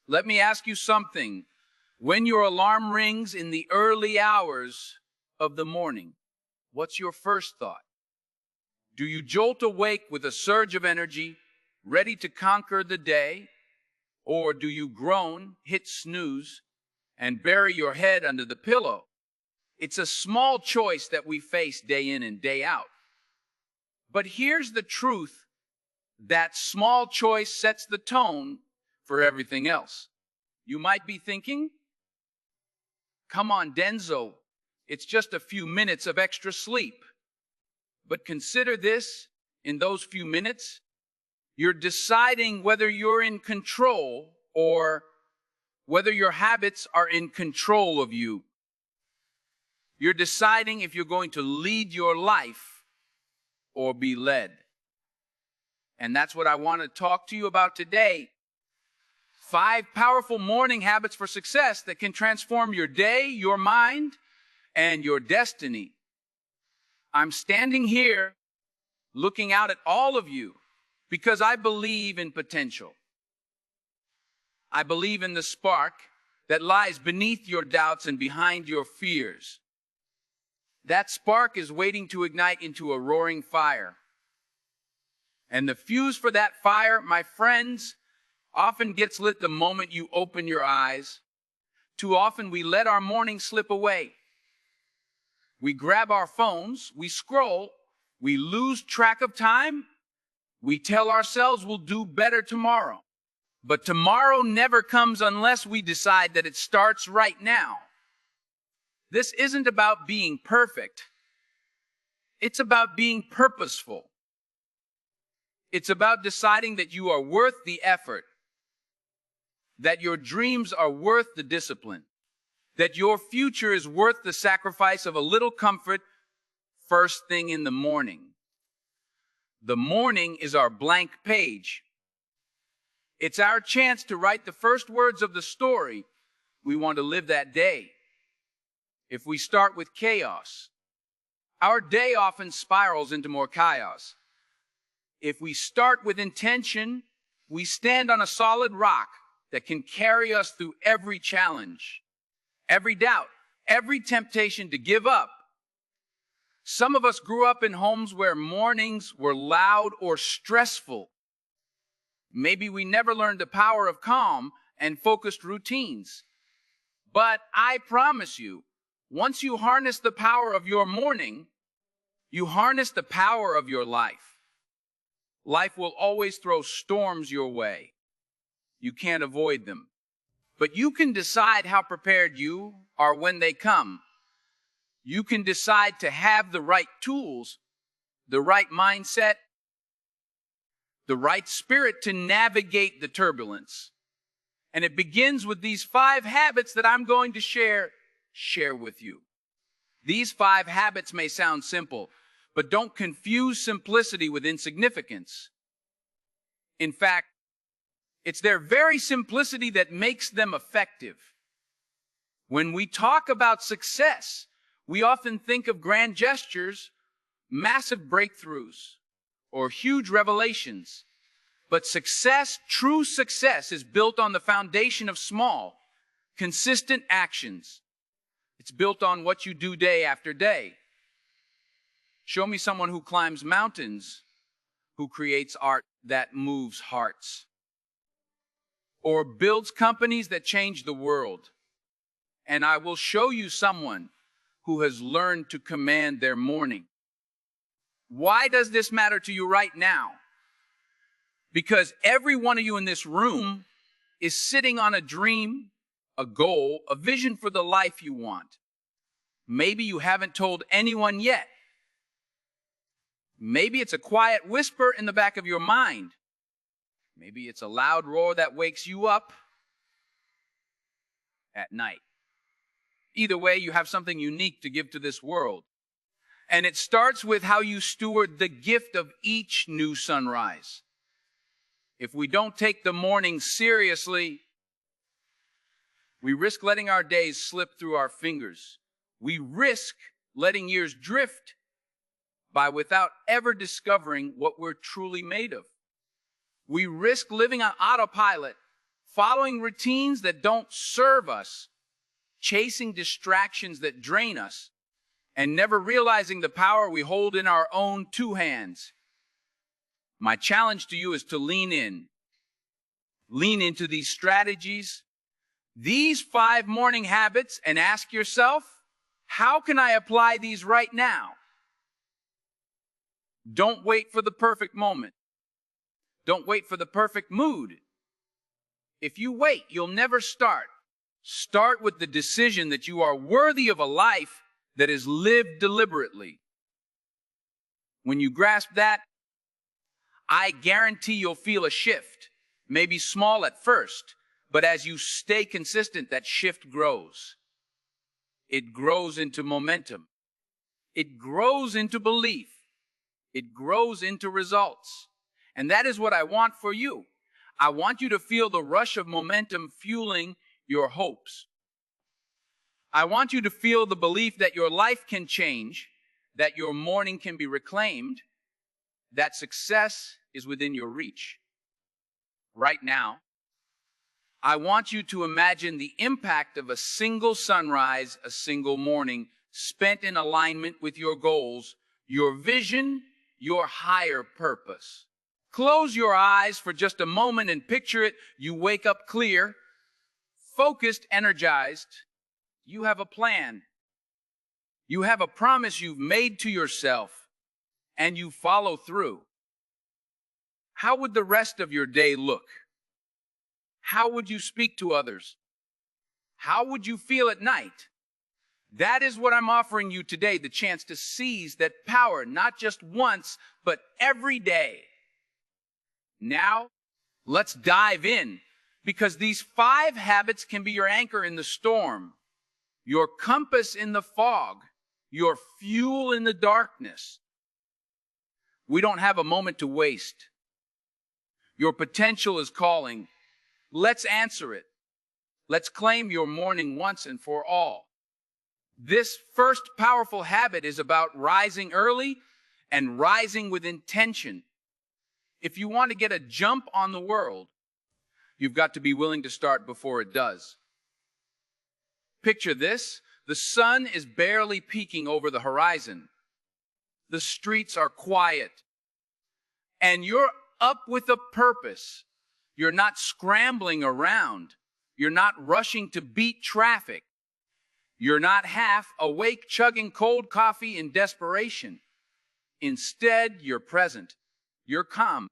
Let me ask you something. When your alarm rings in the early hours of the morning, what's your first thought? Do you jolt awake with a surge of energy, ready to conquer the day? Or do you groan, hit snooze, and bury your head under the pillow? It's a small choice that we face day in and day out. But here's the truth. That small choice sets the tone for everything else. You might be thinking, come on, Denzel, it's just a few minutes of extra sleep. But consider this, in those few minutes, you're deciding whether you're in control or whether your habits are in control of you. You're deciding if you're going to lead your life or be led. And that's what I want to talk to you about today. 5 powerful morning habits for success that can transform your day, your mind, and your destiny. I'm standing here looking out at all of you because I believe in potential. I believe in the spark that lies beneath your doubts and behind your fears. That spark is waiting to ignite into a roaring fire. And the fuse for that fire, my friends, often gets lit the moment you open your eyes. Too often we let our morning slip away. We grab our phones, we scroll, we lose track of time. We tell ourselves we'll do better tomorrow. But tomorrow never comes unless we decide that it starts right now. This isn't about being perfect. It's about being purposeful. It's about deciding that you are worth the effort, that your dreams are worth the discipline, that your future is worth the sacrifice of a little comfort first thing in the morning. The morning is our blank page. It's our chance to write the first words of the story we want to live that day. If we start with chaos, our day often spirals into more chaos. If we start with intention, we stand on a solid rock that can carry us through every challenge, every doubt, every temptation to give up. Some of us grew up in homes where mornings were loud or stressful. Maybe we never learned the power of calm and focused routines. But I promise you, once you harness the power of your morning, you harness the power of your life. Life will always throw storms your way. You can't avoid them. But you can decide how prepared you are when they come. You can decide to have the right tools, the right mindset, the right spirit to navigate the turbulence. And it begins with these 5 habits that I'm going to share with you. These 5 habits may sound simple, but don't confuse simplicity with insignificance. In fact, it's their very simplicity that makes them effective. When we talk about success, we often think of grand gestures, massive breakthroughs, or huge revelations. But success, true success, is built on the foundation of small, consistent actions. It's built on what you do day after day. Show me someone who climbs mountains, who creates art that moves hearts, or builds companies that change the world. And I will show you someone who has learned to command their morning. Why does this matter to you right now? Because every one of you in this room is sitting on a dream, a goal, a vision for the life you want. Maybe you haven't told anyone yet. Maybe it's a quiet whisper in the back of your mind. Maybe it's a loud roar that wakes you up at night. Either way, you have something unique to give to this world. And it starts with how you steward the gift of each new sunrise. If we don't take the morning seriously, we risk letting our days slip through our fingers. We risk letting years drift by without ever discovering what we're truly made of. We risk living on autopilot, following routines that don't serve us, chasing distractions that drain us, and never realizing the power we hold in our own two hands. My challenge to you is to lean in. Lean into these strategies, these 5 morning habits, and ask yourself, how can I apply these right now? Don't wait for the perfect moment. Don't wait for the perfect mood. If you wait, you'll never start. Start with the decision that you are worthy of a life that is lived deliberately. When you grasp that, I guarantee you'll feel a shift. Maybe small at first, but as you stay consistent, that shift grows. It grows into momentum. It grows into belief. It grows into results. And that is what I want for you. I want you to feel the rush of momentum fueling your hopes. I want you to feel the belief that your life can change, that your morning can be reclaimed, that success is within your reach. Right now, I want you to imagine the impact of a single sunrise, a single morning, spent in alignment with your goals, your vision, your higher purpose. Close your eyes for just a moment and picture it. You wake up clear, focused, energized. You have a plan. You have a promise you've made to yourself, and you follow through. How would the rest of your day look? How would you speak to others? How would you feel at night? That is what I'm offering you today, the chance to seize that power, not just once, but every day. Now, let's dive in, because these 5 habits can be your anchor in the storm, your compass in the fog, your fuel in the darkness. We don't have a moment to waste. Your potential is calling. Let's answer it. Let's claim your morning once and for all. This first powerful habit is about rising early and rising with intention. If you want to get a jump on the world, you've got to be willing to start before it does. Picture this. The sun is barely peeking over the horizon. The streets are quiet. And you're up with a purpose. You're not scrambling around. You're not rushing to beat traffic. You're not half awake chugging cold coffee in desperation. Instead, you're present. You're calm.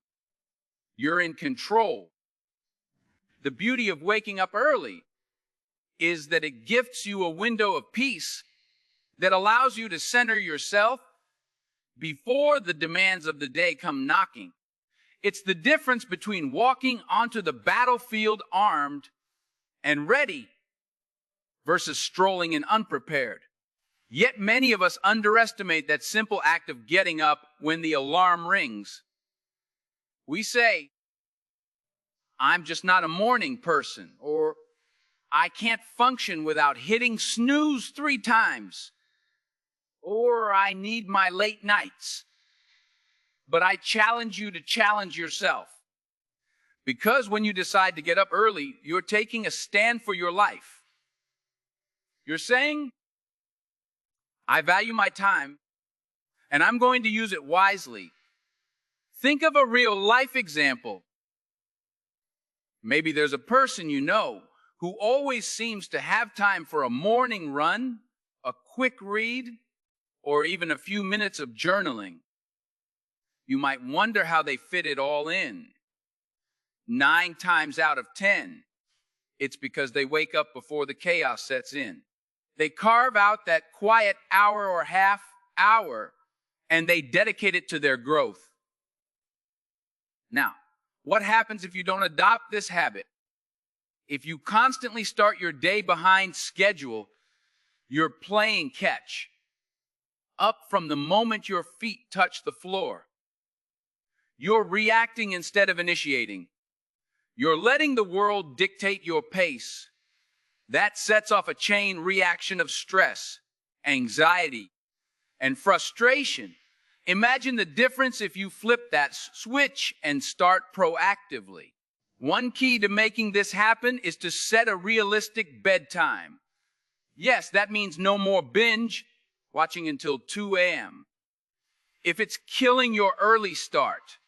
You're in control. The beauty of waking up early is that it gifts you a window of peace that allows you to center yourself before the demands of the day come knocking. It's the difference between walking onto the battlefield armed and ready versus strolling in unprepared. Yet many of us underestimate that simple act of getting up when the alarm rings. We say, I'm just not a morning person, or I can't function without hitting snooze 3 times, or I need my late nights. But I challenge you to challenge yourself. Because when you decide to get up early, you're taking a stand for your life. You're saying, I value my time, and I'm going to use it wisely. Think of a real life example. Maybe there's a person you know who always seems to have time for a morning run, a quick read, or even a few minutes of journaling. You might wonder how they fit it all in. 9 times out of 10, it's because they wake up before the chaos sets in. They carve out that quiet hour or half hour, and they dedicate it to their growth. Now, what happens if you don't adopt this habit? If you constantly start your day behind schedule, you're playing catch, up from the moment your feet touch the floor. You're reacting instead of initiating. You're letting the world dictate your pace. That sets off a chain reaction of stress, anxiety, and frustration. Imagine the difference if you flip that switch and start proactively. One key to making this happen is to set a realistic bedtime. Yes, that means no more binge watching until 2 a.m. If it's killing your early start,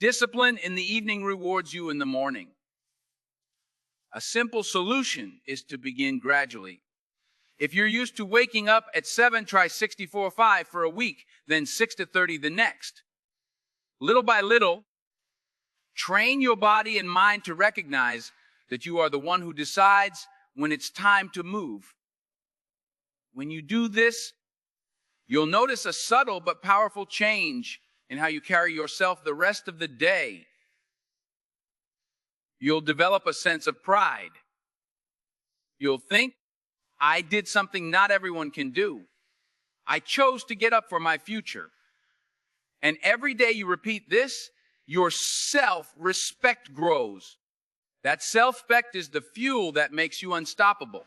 discipline in the evening rewards you in the morning. A simple solution is to begin gradually. If you're used to waking up at 7, try 64.5 for a week, then 6 to 30 the next. Little by little, train your body and mind to recognize that you are the one who decides when it's time to move. When you do this, you'll notice a subtle but powerful change in how you carry yourself the rest of the day. You'll develop a sense of pride. You'll think, I did something not everyone can do. I chose to get up for my future. And every day you repeat this, your self-respect grows. That self-respect is the fuel that makes you unstoppable.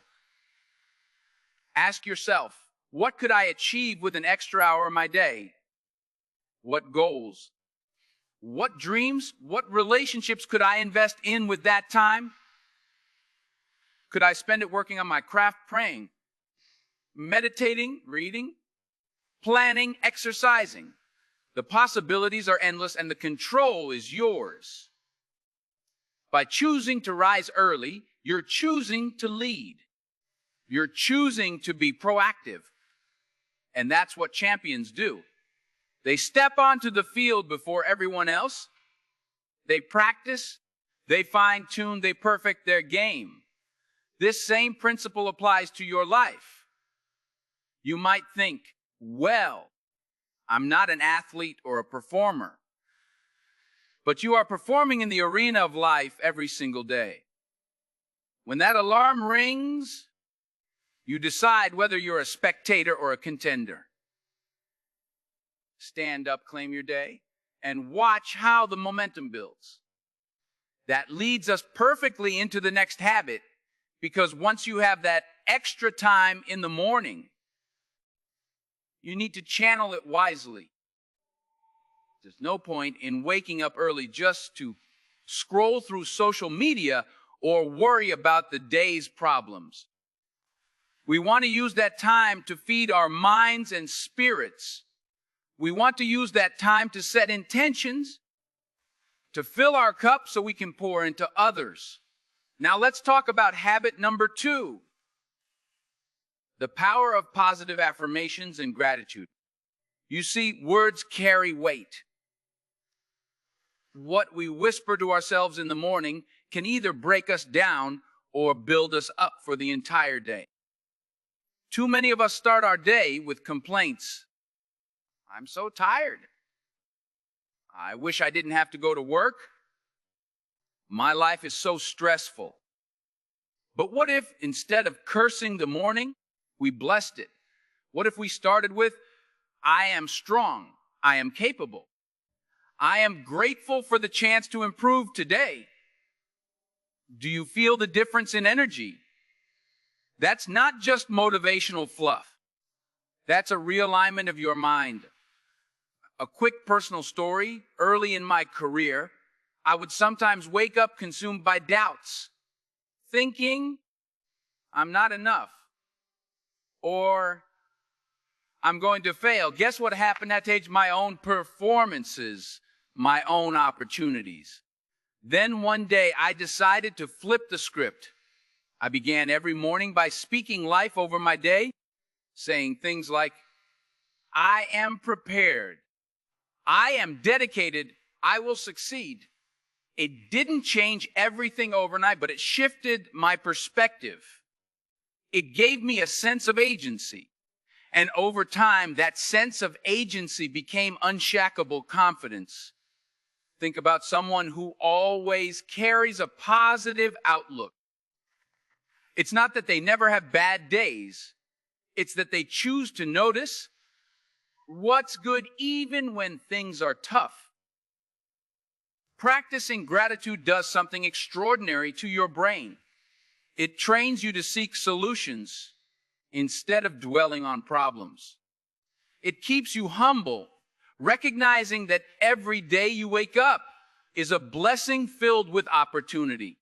Ask yourself, what could I achieve with an extra hour of my day? What goals? What dreams? What relationships could I invest in with that time? Could I spend it working on my craft, praying, meditating, reading, planning, exercising? The possibilities are endless and the control is yours. By choosing to rise early, you're choosing to lead. You're choosing to be proactive. And that's what champions do. They step onto the field before everyone else. They practice, they fine-tune, they perfect their game. This same principle applies to your life. You might think, well, I'm not an athlete or a performer. But you are performing in the arena of life every single day. When that alarm rings, you decide whether you're a spectator or a contender. Stand up, claim your day, and watch how the momentum builds. That leads us perfectly into the next habit, because once you have that extra time in the morning, you need to channel it wisely. There's no point in waking up early just to scroll through social media or worry about the day's problems. We want to use that time to feed our minds and spirits. We want to use that time to set intentions, to fill our cup so we can pour into others. Now let's talk about habit number 2. The power of positive affirmations and gratitude. You see, words carry weight. What we whisper to ourselves in the morning can either break us down or build us up for the entire day. Too many of us start our day with complaints. I'm so tired. I wish I didn't have to go to work. My life is so stressful. But what if, instead of cursing the morning, we blessed it? What if we started with, I am strong, I am capable, I am grateful for the chance to improve today? Do you feel the difference in energy? That's not just motivational fluff. That's a realignment of your mind. A quick personal story. Early in my career, I would sometimes wake up consumed by doubts, thinking I'm not enough, or I'm going to fail. Guess what happened? That changed my own performances, my own opportunities. Then one day I decided to flip the script. I began every morning by speaking life over my day, saying things like, I am prepared, I am dedicated, I will succeed. It didn't change everything overnight, but it shifted my perspective. It gave me a sense of agency. And over time, that sense of agency became unshakable confidence. Think about someone who always carries a positive outlook. It's not that they never have bad days. It's that they choose to notice what's good even when things are tough. Practicing gratitude does something extraordinary to your brain. It trains you to seek solutions instead of dwelling on problems. It keeps you humble, recognizing that every day you wake up, is a blessing filled with opportunity.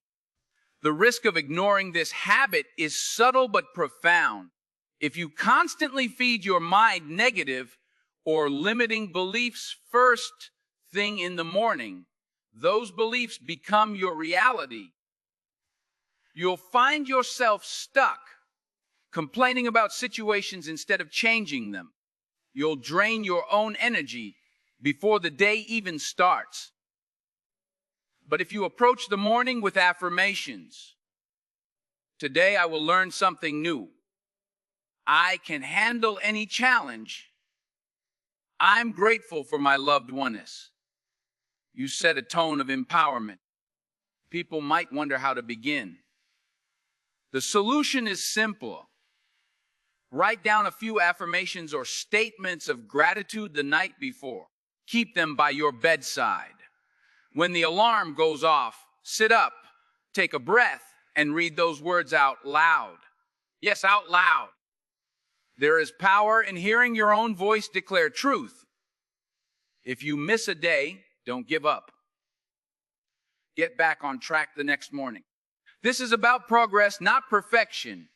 The risk of ignoring this habit is subtle but profound. If you constantly feed your mind negative or limiting beliefs first thing in the morning, those beliefs become your reality. You'll find yourself stuck, complaining about situations instead of changing them. You'll drain your own energy before the day even starts. But if you approach the morning with affirmations, today I will learn something new. I can handle any challenge. I'm grateful for my loved oneness. You set a tone of empowerment. People might wonder how to begin. The solution is simple. Write down a few affirmations or statements of gratitude the night before. Keep them by your bedside. When the alarm goes off, sit up, take a breath, and read those words out loud. Yes, out loud. There is power in hearing your own voice declare truth. If you miss a day, don't give up. Get back on track the next morning. This is about progress, not perfection.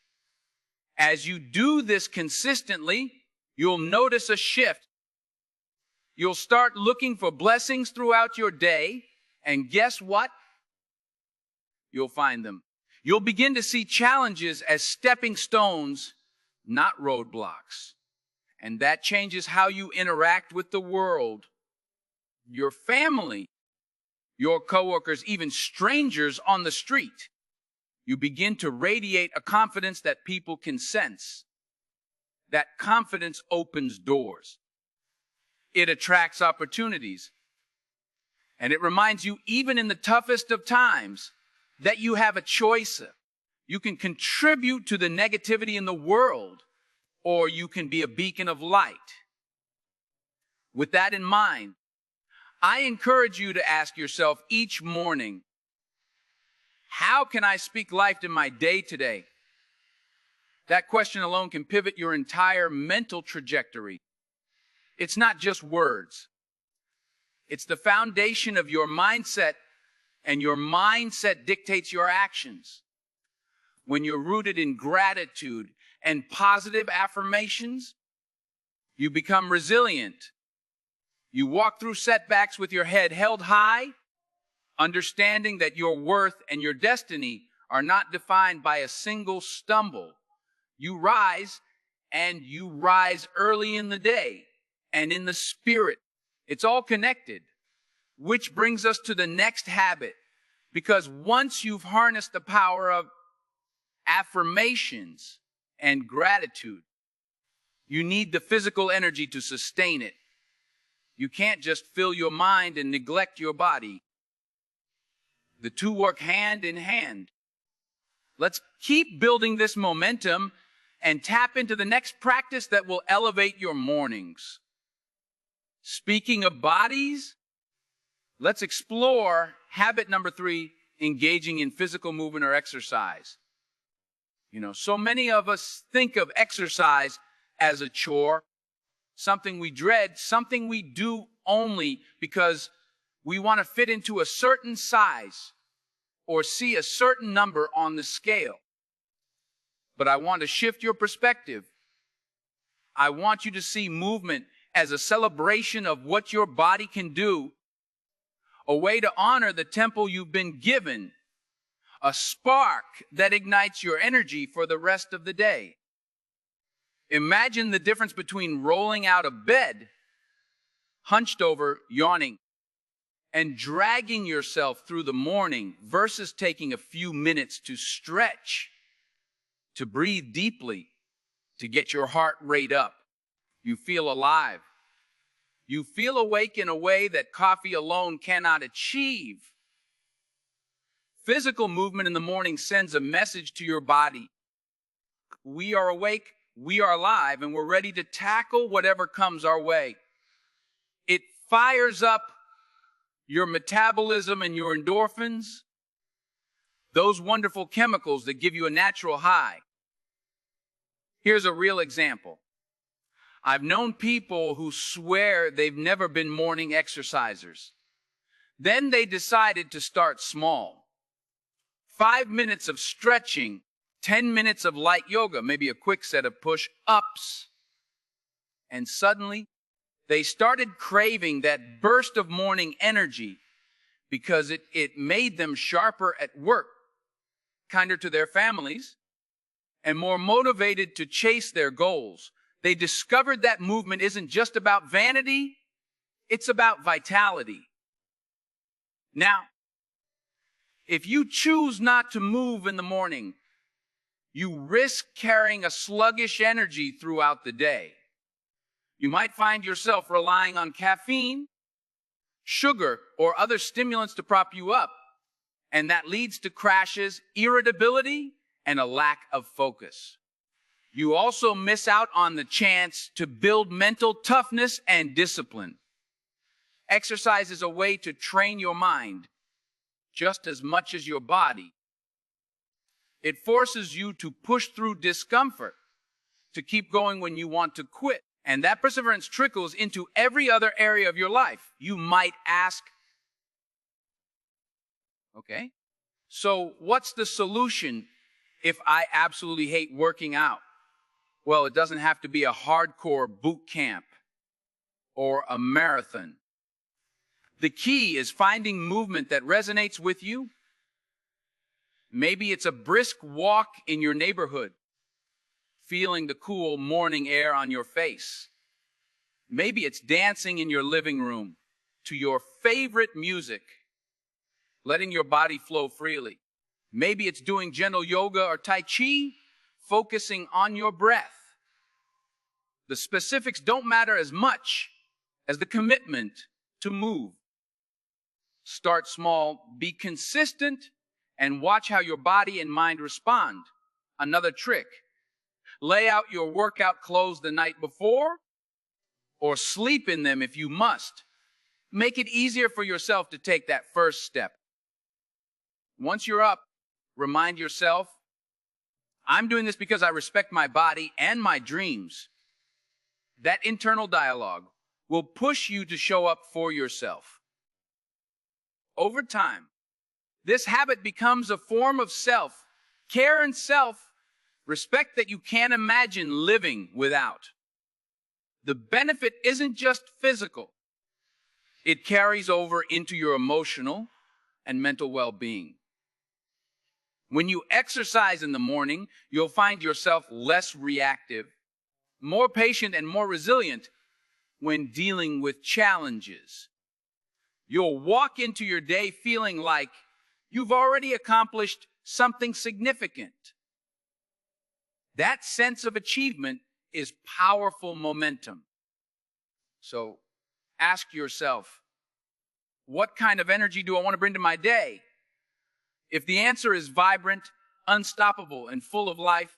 As you do this consistently, you'll notice a shift. You'll start looking for blessings throughout your day, and guess what? You'll find them. You'll begin to see challenges as stepping stones, not roadblocks. And that changes how you interact with the world, your family, your coworkers, even strangers on the street. You begin to radiate a confidence that people can sense. That confidence opens doors. It attracts opportunities. And it reminds you, even in the toughest of times, that you have a choice. You can contribute to the negativity in the world, or you can be a beacon of light. With that in mind, I encourage you to ask yourself each morning, how can I speak life to my day today? That question alone can pivot your entire mental trajectory. It's not just words. It's the foundation of your mindset, and your mindset dictates your actions. When you're rooted in gratitude and positive affirmations, you become resilient. You walk through setbacks with your head held high, understanding that your worth and your destiny are not defined by a single stumble. You rise, and you rise early in the day and in the spirit. It's all connected, which brings us to the next habit. Because once you've harnessed the power of affirmations and gratitude, you need the physical energy to sustain it. You can't just fill your mind and neglect your body. The two work hand in hand. Let's keep building this momentum and tap into the next practice that will elevate your mornings. Speaking of bodies, let's explore habit number 3, engaging in physical movement or exercise. So many of us think of exercise as a chore, something we dread, something we do only because we want to fit into a certain size or see a certain number on the scale. But I want to shift your perspective. I want you to see movement as a celebration of what your body can do, a way to honor the temple you've been given, a spark that ignites your energy for the rest of the day. Imagine the difference between rolling out of bed, hunched over, yawning, and dragging yourself through the morning versus taking a few minutes to stretch, to breathe deeply, to get your heart rate up. You feel alive. You feel awake in a way that coffee alone cannot achieve. Physical movement in the morning sends a message to your body. We are awake, we are alive, and we're ready to tackle whatever comes our way. It fires up your metabolism and your endorphins, those wonderful chemicals that give you a natural high. Here's a real example. I've known people who swear they've never been morning exercisers. Then they decided to start small. 5 minutes of stretching, 10 minutes of light yoga, maybe a quick set of push-ups. And suddenly, they started craving that burst of morning energy because it made them sharper at work, kinder to their families, and more motivated to chase their goals. They discovered that movement isn't just about vanity, it's about vitality. Now, if you choose not to move in the morning, you risk carrying a sluggish energy throughout the day. You might find yourself relying on caffeine, sugar, or other stimulants to prop you up, and that leads to crashes, irritability, and a lack of focus. You also miss out on the chance to build mental toughness and discipline. Exercise is a way to train your mind just as much as your body. It forces you to push through discomfort, to keep going when you want to quit. And that perseverance trickles into every other area of your life. You might ask, okay, so what's the solution if I absolutely hate working out? Well, it doesn't have to be a hardcore boot camp or a marathon. The key is finding movement that resonates with you. Maybe it's a brisk walk in your neighborhood, feeling the cool morning air on your face. Maybe it's dancing in your living room to your favorite music, letting your body flow freely. Maybe it's doing gentle yoga or Tai Chi, focusing on your breath. The specifics don't matter as much as the commitment to move. Start small, be consistent, and watch how your body and mind respond. Another trick: lay out your workout clothes the night before, or sleep in them if you must. Make it easier for yourself to take that first step. Once you're up, remind yourself, I'm doing this because I respect my body and my dreams. That internal dialogue will push you to show up for yourself. Over time, this habit becomes a form of self-care and self-respect that you can't imagine living without. The benefit isn't just physical. It carries over into your emotional and mental well-being. When you exercise in the morning, you'll find yourself less reactive, more patient, and more resilient when dealing with challenges. You'll walk into your day feeling like you've already accomplished something significant. That sense of achievement is powerful momentum. So ask yourself, what kind of energy do I want to bring to my day? If the answer is vibrant, unstoppable, and full of life,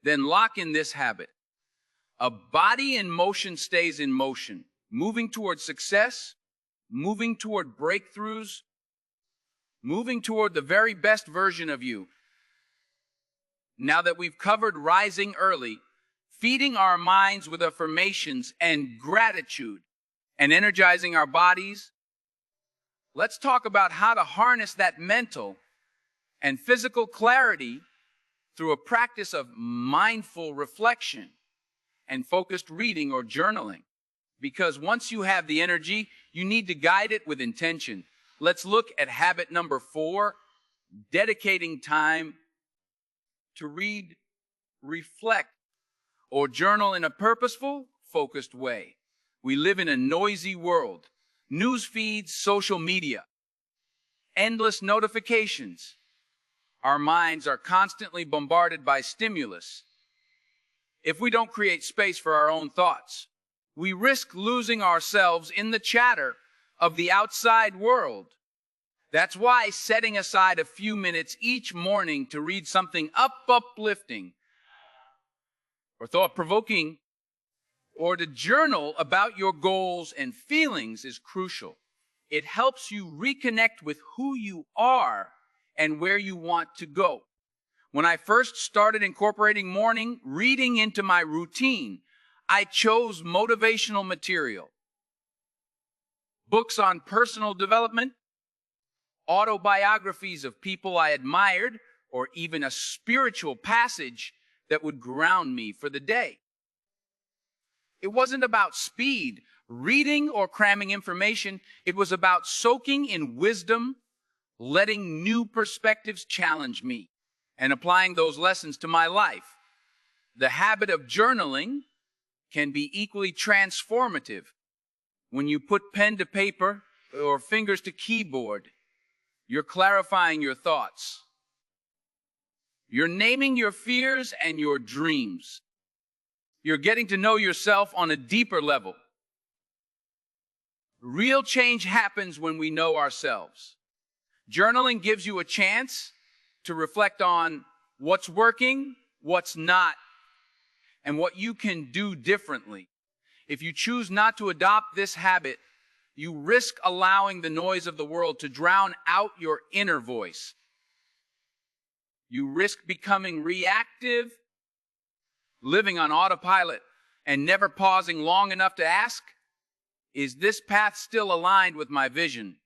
then lock in this habit. A body in motion stays in motion, moving toward success, moving toward breakthroughs, moving toward the very best version of you. Now that we've covered rising early, feeding our minds with affirmations and gratitude, and energizing our bodies, let's talk about how to harness that mental and physical clarity through a practice of mindful reflection and focused reading or journaling. Because once you have the energy, you need to guide it with intention. Let's look at habit number 4, dedicating time to read, reflect, or journal in a purposeful, focused way. We live in a noisy world. News feeds, social media, endless notifications. Our minds are constantly bombarded by stimulus. If we don't create space for our own thoughts, we risk losing ourselves in the chatter of the outside world. That's why setting aside a few minutes each morning to read something uplifting or thought-provoking, or to journal about your goals and feelings is crucial. It helps you reconnect with who you are and where you want to go. When I first started incorporating morning reading into my routine, I chose motivational material, books on personal development, autobiographies of people I admired, or even a spiritual passage that would ground me for the day. It wasn't about speed, reading, or cramming information. It was about soaking in wisdom, letting new perspectives challenge me, and applying those lessons to my life. The habit of journaling can be equally transformative. When you put pen to paper or fingers to keyboard, you're clarifying your thoughts. You're naming your fears and your dreams. You're getting to know yourself on a deeper level. Real change happens when we know ourselves. Journaling gives you a chance to reflect on what's working, what's not, and what you can do differently. If you choose not to adopt this habit, you risk allowing the noise of the world to drown out your inner voice. You risk becoming reactive, living on autopilot, and never pausing long enough to ask, is this path still aligned with my vision?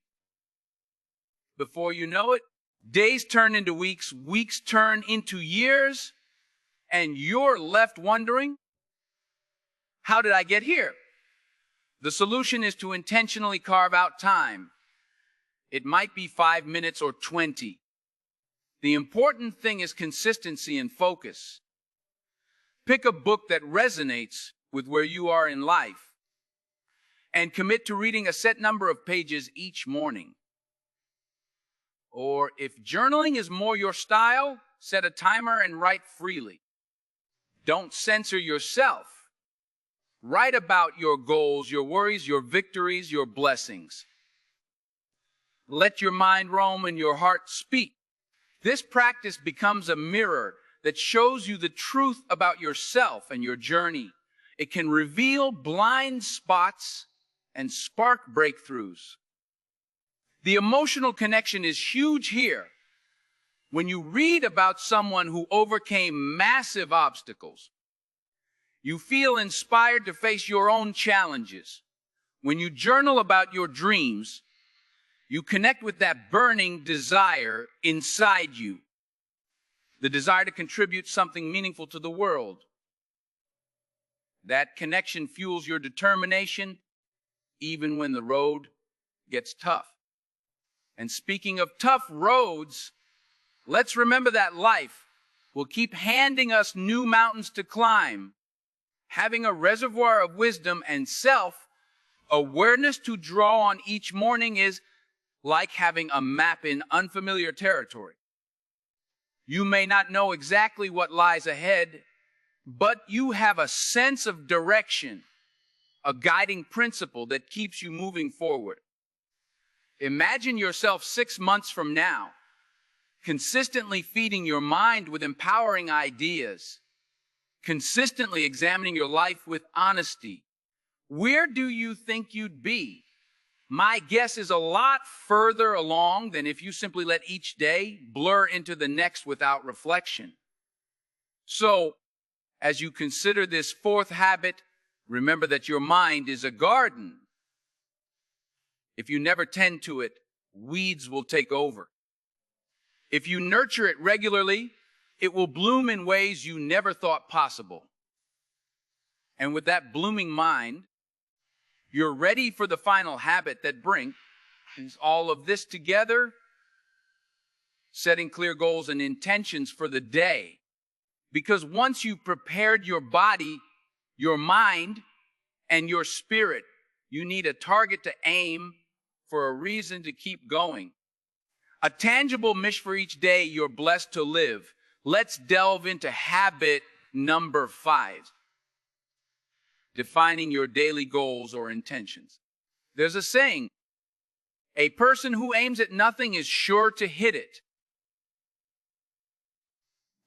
Before you know it, days turn into weeks, weeks turn into years, and you're left wondering, how did I get here? The solution is to intentionally carve out time. It might be 5 minutes or 20. The important thing is consistency and focus. Pick a book that resonates with where you are in life and commit to reading a set number of pages each morning. Or if journaling is more your style, set a timer and write freely. Don't censor yourself. Write about your goals, your worries, your victories, your blessings. Let your mind roam and your heart speak. This practice becomes a mirror that shows you the truth about yourself and your journey. It can reveal blind spots and spark breakthroughs. The emotional connection is huge here. When you read about someone who overcame massive obstacles, you feel inspired to face your own challenges. When you journal about your dreams, you connect with that burning desire inside you, the desire to contribute something meaningful to the world. That connection fuels your determination, even when the road gets tough. And speaking of tough roads, let's remember that life will keep handing us new mountains to climb. Having a reservoir of wisdom and self-awareness to draw on each morning is like having a map in unfamiliar territory. You may not know exactly what lies ahead, but you have a sense of direction, a guiding principle that keeps you moving forward. Imagine yourself 6 months from now, consistently feeding your mind with empowering ideas, consistently examining your life with honesty. Where do you think you'd be? My guess is a lot further along than if you simply let each day blur into the next without reflection. So, as you consider this fourth habit, remember that your mind is a garden. If you never tend to it, weeds will take over. If you nurture it regularly, it will bloom in ways you never thought possible. And with that blooming mind, you're ready for the final habit that brings all of this together, setting clear goals and intentions for the day. Because once you've prepared your body, your mind, and your spirit, you need a target to aim for, a reason to keep going. A tangible mission for each day you're blessed to live. Let's delve into habit number 5. Defining your daily goals or intentions. There's a saying, a person who aims at nothing is sure to hit it.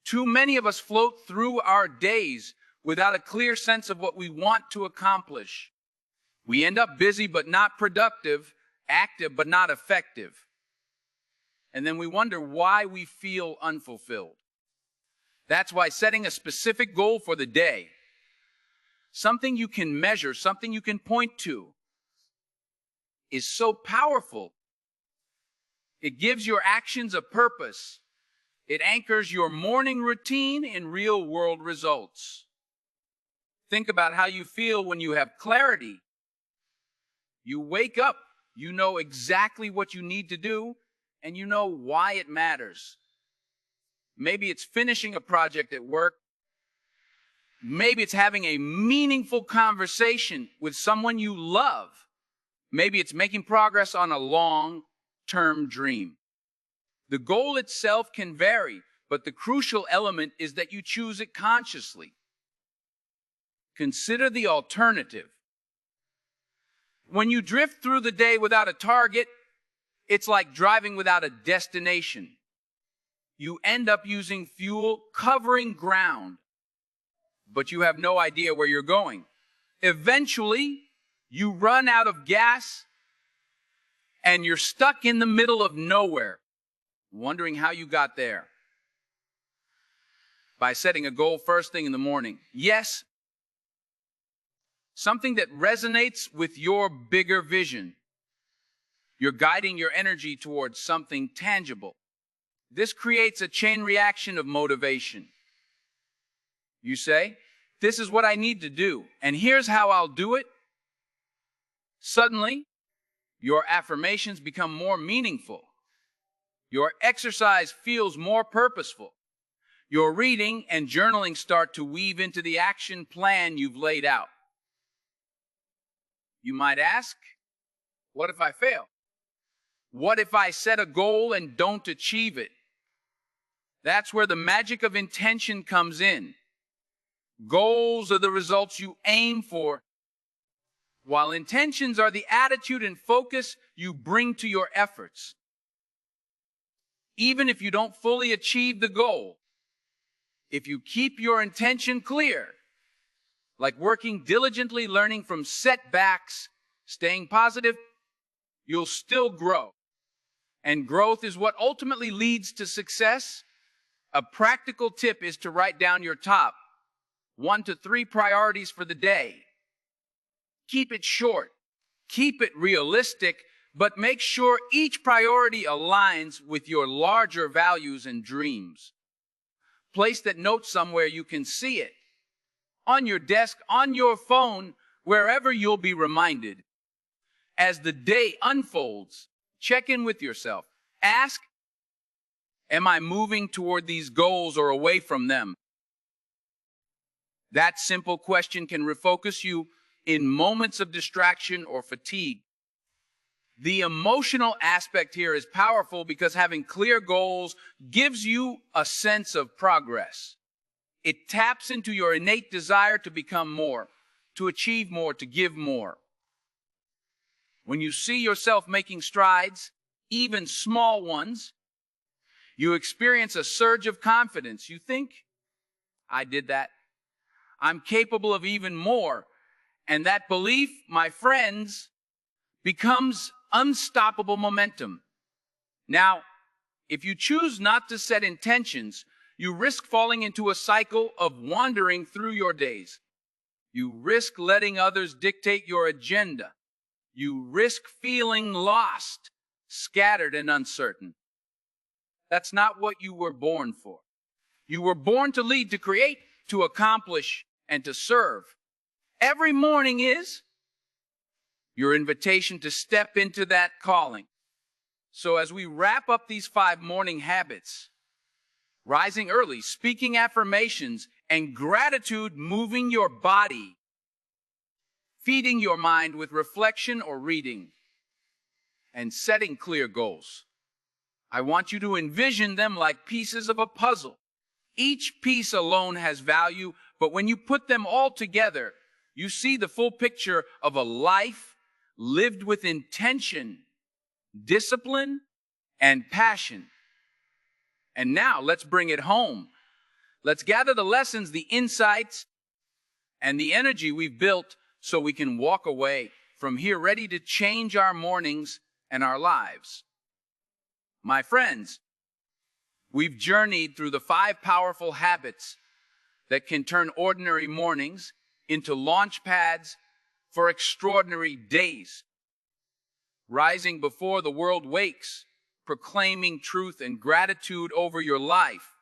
Too many of us float through our days without a clear sense of what we want to accomplish. We end up busy but not productive, active but not effective. And then we wonder why we feel unfulfilled. That's why setting a specific goal for the day, something you can measure, something you can point to, is so powerful. It gives your actions a purpose. It anchors your morning routine in real-world results. Think about how you feel when you have clarity. You wake up, you know exactly what you need to do, and you know why it matters. Maybe it's finishing a project at work. Maybe it's having a meaningful conversation with someone you love. Maybe it's making progress on a long-term dream. The goal itself can vary, but the crucial element is that you choose it consciously. Consider the alternative. When you drift through the day without a target, it's like driving without a destination. You end up using fuel covering ground, but you have no idea where you're going. Eventually, you run out of gas and you're stuck in the middle of nowhere, wondering how you got there. By setting a goal first thing in the morning. Yes, something that resonates with your bigger vision. You're guiding your energy towards something tangible. This creates a chain reaction of motivation. You say, this is what I need to do, and here's how I'll do it. Suddenly, your affirmations become more meaningful. Your exercise feels more purposeful. Your reading and journaling start to weave into the action plan you've laid out. You might ask, what if I fail? What if I set a goal and don't achieve it? That's where the magic of intention comes in. Goals are the results you aim for, while intentions are the attitude and focus you bring to your efforts. Even if you don't fully achieve the goal, if you keep your intention clear, like working diligently, learning from setbacks, staying positive, you'll still grow. And growth is what ultimately leads to success. A practical tip is to write down your top 1 to 3 priorities for the day. Keep it short, keep it realistic, but make sure each priority aligns with your larger values and dreams. Place that note somewhere you can see it. On your desk, on your phone, wherever you'll be reminded. As the day unfolds, check in with yourself. Ask, am I moving toward these goals or away from them? That simple question can refocus you in moments of distraction or fatigue. The emotional aspect here is powerful because having clear goals gives you a sense of progress. It taps into your innate desire to become more, to achieve more, to give more. When you see yourself making strides, even small ones, you experience a surge of confidence. You think, I did that. I'm capable of even more. And that belief, my friends, becomes unstoppable momentum. Now, if you choose not to set intentions, you risk falling into a cycle of wandering through your days. You risk letting others dictate your agenda. You risk feeling lost, scattered, and uncertain. That's not what you were born for. You were born to lead, to create, to accomplish, and to serve. Every morning is your invitation to step into that calling. So as we wrap up these 5 morning habits, rising early, speaking affirmations, and gratitude moving your body, feeding your mind with reflection or reading, and setting clear goals. I want you to envision them like pieces of a puzzle. Each piece alone has value, but when you put them all together, you see the full picture of a life lived with intention, discipline, and passion. And now let's bring it home. Let's gather the lessons, the insights, and the energy we've built so we can walk away from here ready to change our mornings and our lives. My friends, we've journeyed through the 5 powerful habits that can turn ordinary mornings into launch pads for extraordinary days. Rising before the world wakes, proclaiming truth and gratitude over your life,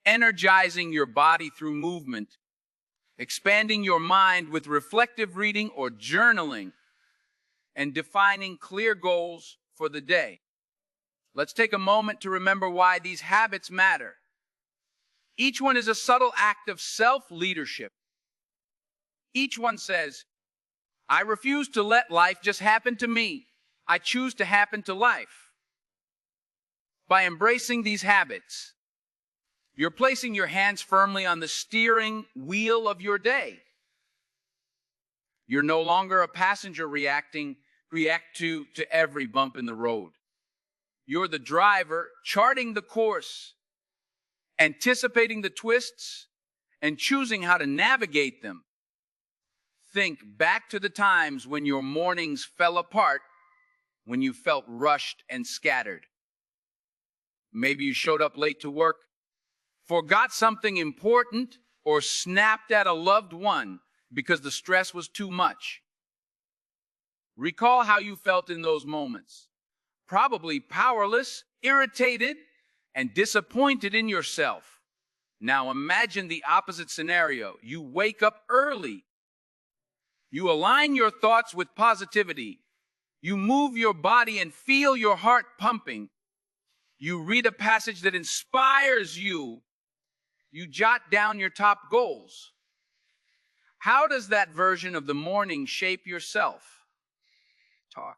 energizing your body through movement, expanding your mind with reflective reading or journaling, and defining clear goals for the day. Let's take a moment to remember why these habits matter. Each one is a subtle act of self-leadership. Each one says, I refuse to let life just happen to me. I choose to happen to life. By embracing these habits, you're placing your hands firmly on the steering wheel of your day. You're no longer a passenger react to every bump in the road. You're the driver charting the course, anticipating the twists, and choosing how to navigate them. Think back to the times when your mornings fell apart, when you felt rushed and scattered. Maybe you showed up late to work, forgot something important, or snapped at a loved one because the stress was too much. Recall how you felt in those moments. Probably powerless, irritated, and disappointed in yourself. Now imagine the opposite scenario. You wake up early. You align your thoughts with positivity. You move your body and feel your heart pumping. You read a passage that inspires you. You jot down your top goals. How does that version of the morning shape your self-talk,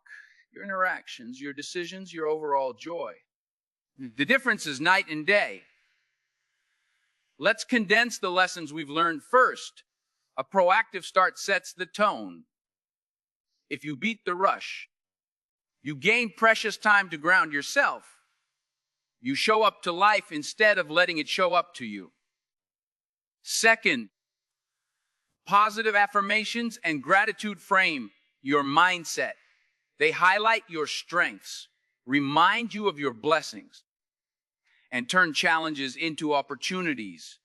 your interactions, your decisions, your overall joy? The difference is night and day. Let's condense the lessons we've learned first. A proactive start sets the tone. If you beat the rush, you gain precious time to ground yourself. You show up to life instead of letting it show up to you. Second, positive affirmations and gratitude frame your mindset. They highlight your strengths, remind you of your blessings, and turn challenges into opportunities.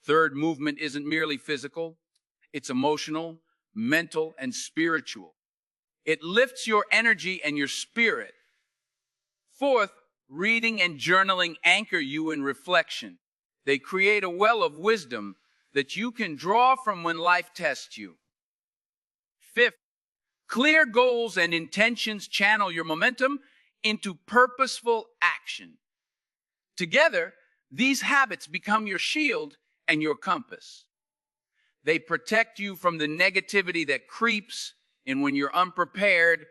Third, movement isn't merely physical, it's emotional, mental, and spiritual. It lifts your energy and your spirit. Fourth, reading and journaling anchor you in reflection. They create a well of wisdom that you can draw from when life tests you. Fifth, clear goals and intentions channel your momentum into purposeful action. Together, these habits become your shield and your compass. They protect you from the negativity that creeps in when you're unprepared,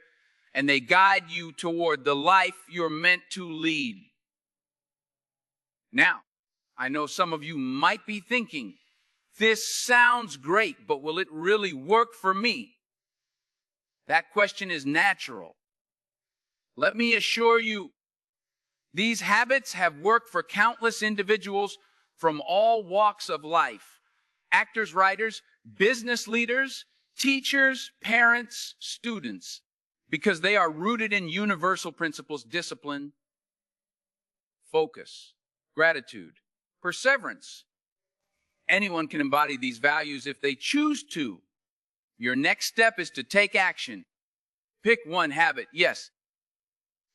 and they guide you toward the life you're meant to lead. Now, I know some of you might be thinking, this sounds great, but will it really work for me? That question is natural. Let me assure you, these habits have worked for countless individuals from all walks of life. Actors, writers, business leaders, teachers, parents, students, because they are rooted in universal principles: discipline, focus, gratitude, perseverance. Anyone can embody these values if they choose to. Your next step is to take action. Pick one habit, yes,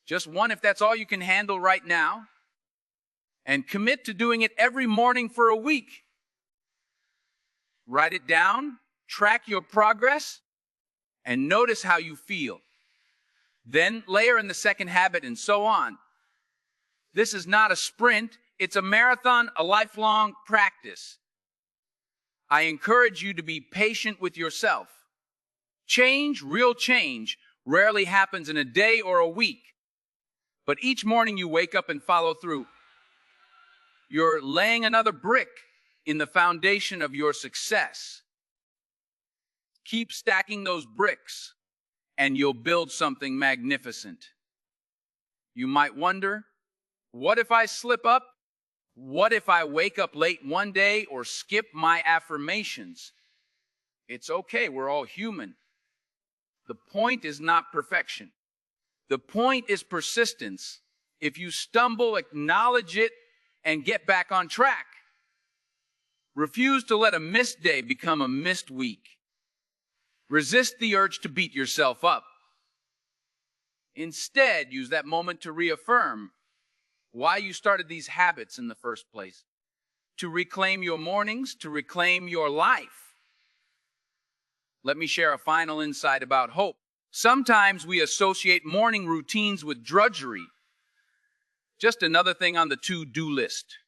just one if that's all you can handle right now, and commit to doing it every morning for a week. Write it down, track your progress, and notice how you feel. Then layer in the second habit and so on. This is not a sprint, it's a marathon, a lifelong practice. I encourage you to be patient with yourself. Change, real change, rarely happens in a day or a week. But each morning you wake up and follow through. You're laying another brick in the foundation of your success. Keep stacking those bricks, and you'll build something magnificent. You might wonder, what if I slip up? What if I wake up late one day or skip my affirmations? It's okay, we're all human. The point is not perfection. The point is persistence. If you stumble, acknowledge it and get back on track. Refuse to let a missed day become a missed week. Resist the urge to beat yourself up. Instead, use that moment to reaffirm why you started these habits in the first place. To reclaim your mornings, to reclaim your life. Let me share a final insight about hope. Sometimes we associate morning routines with drudgery, just another thing on the to-do list.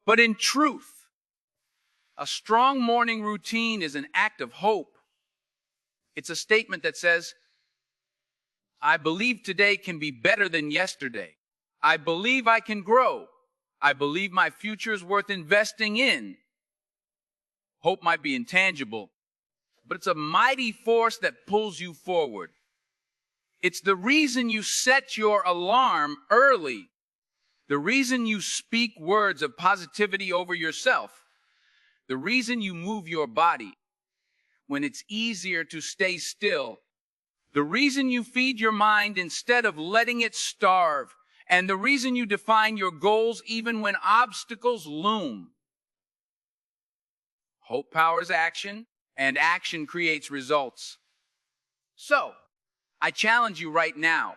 But in truth, a strong morning routine is an act of hope. It's a statement that says, I believe today can be better than yesterday. I believe I can grow. I believe my future is worth investing in. Hope might be intangible, but it's a mighty force that pulls you forward. It's the reason you set your alarm early. The reason you speak words of positivity over yourself. The reason you move your body when it's easier to stay still. The reason you feed your mind instead of letting it starve. And the reason you define your goals even when obstacles loom. Hope powers action, and action creates results. So, I challenge you right now,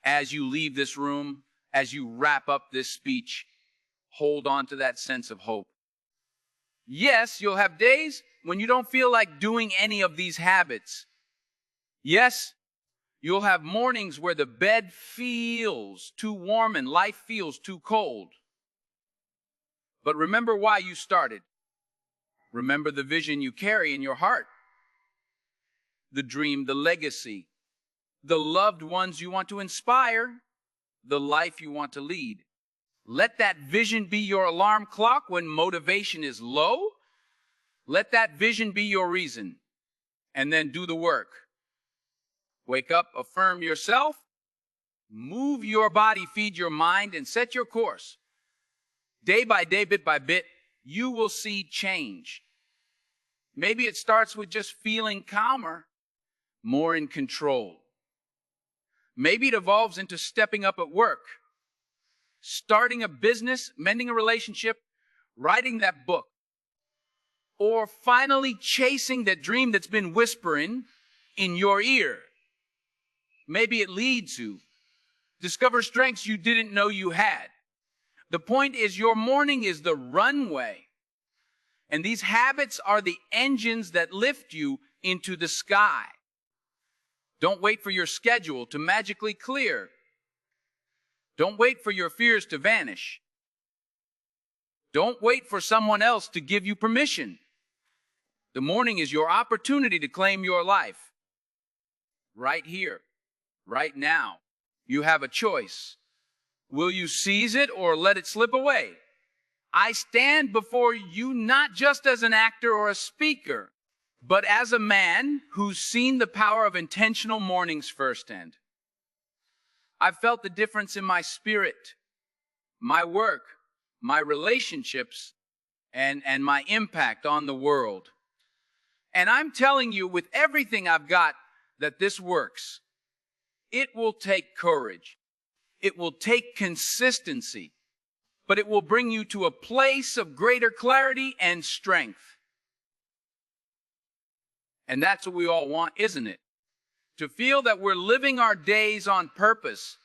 as you leave this room, as you wrap up this speech, hold on to that sense of hope. Yes, you'll have days when you don't feel like doing any of these habits. Yes, you'll have mornings where the bed feels too warm and life feels too cold. But remember why you started. Remember the vision you carry in your heart. The dream, the legacy, the loved ones you want to inspire, the life you want to lead. Let that vision be your alarm clock when motivation is low. Let that vision be your reason. And then do the work. Wake up, affirm yourself, move your body, feed your mind, and set your course. Day by day, bit by bit, you will see change. Maybe it starts with just feeling calmer, more in control. Maybe it evolves into stepping up at work, starting a business, mending a relationship, writing that book, or finally chasing that dream that's been whispering in your ear. Maybe it leads you. Discover strengths you didn't know you had. The point is, your morning is the runway. And these habits are the engines that lift you into the sky. Don't wait for your schedule to magically clear. Don't wait for your fears to vanish. Don't wait for someone else to give you permission. The morning is your opportunity to claim your life. Right here. Right now, you have a choice. Will you seize it or let it slip away? I stand before you not just as an actor or a speaker, but as a man who's seen the power of intentional mornings firsthand. I've felt the difference in my spirit, my work, my relationships, and my impact on the world. And I'm telling you with everything I've got that this works. It will take courage. It will take consistency. But it will bring you to a place of greater clarity and strength. And that's what we all want, isn't it? To feel that we're living our days on purpose,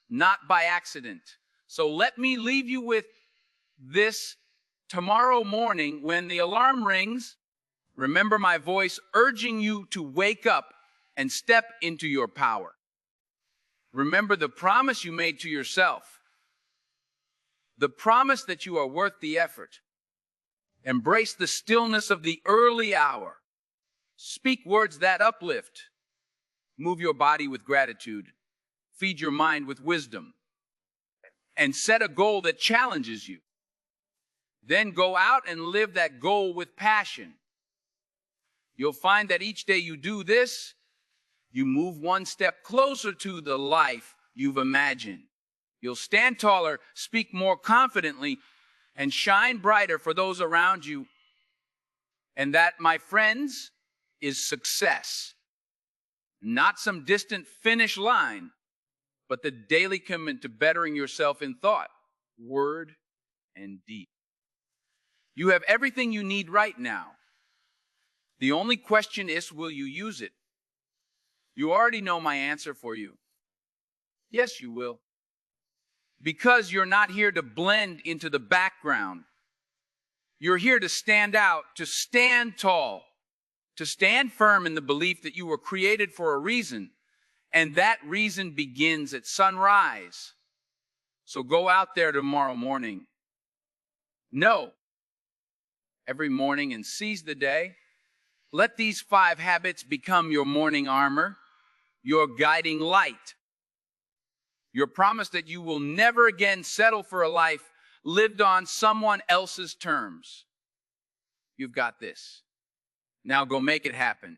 not by accident. So let me leave you with this. Tomorrow morning, when the alarm rings, remember my voice urging you to wake up and step into your power. Remember the promise you made to yourself. The promise that you are worth the effort. Embrace the stillness of the early hour. Speak words that uplift. Move your body with gratitude. Feed your mind with wisdom. And set a goal that challenges you. Then go out and live that goal with passion. You'll find that each day you do this, you move one step closer to the life you've imagined. You'll stand taller, speak more confidently, and shine brighter for those around you. And that, my friends, is success. Not some distant finish line, but the daily commitment to bettering yourself in thought, word, and deed. You have everything you need right now. The only question is, will you use it? You already know my answer for you. Yes, you will. Because you're not here to blend into the background. You're here to stand out, to stand tall, to stand firm in the belief that you were created for a reason, and that reason begins at sunrise. So go out there tomorrow morning. Know every morning and seize the day. Let these 5 habits become your morning armor, your guiding light. Your promise that you will never again settle for a life lived on someone else's terms. You've got this. Now go make it happen.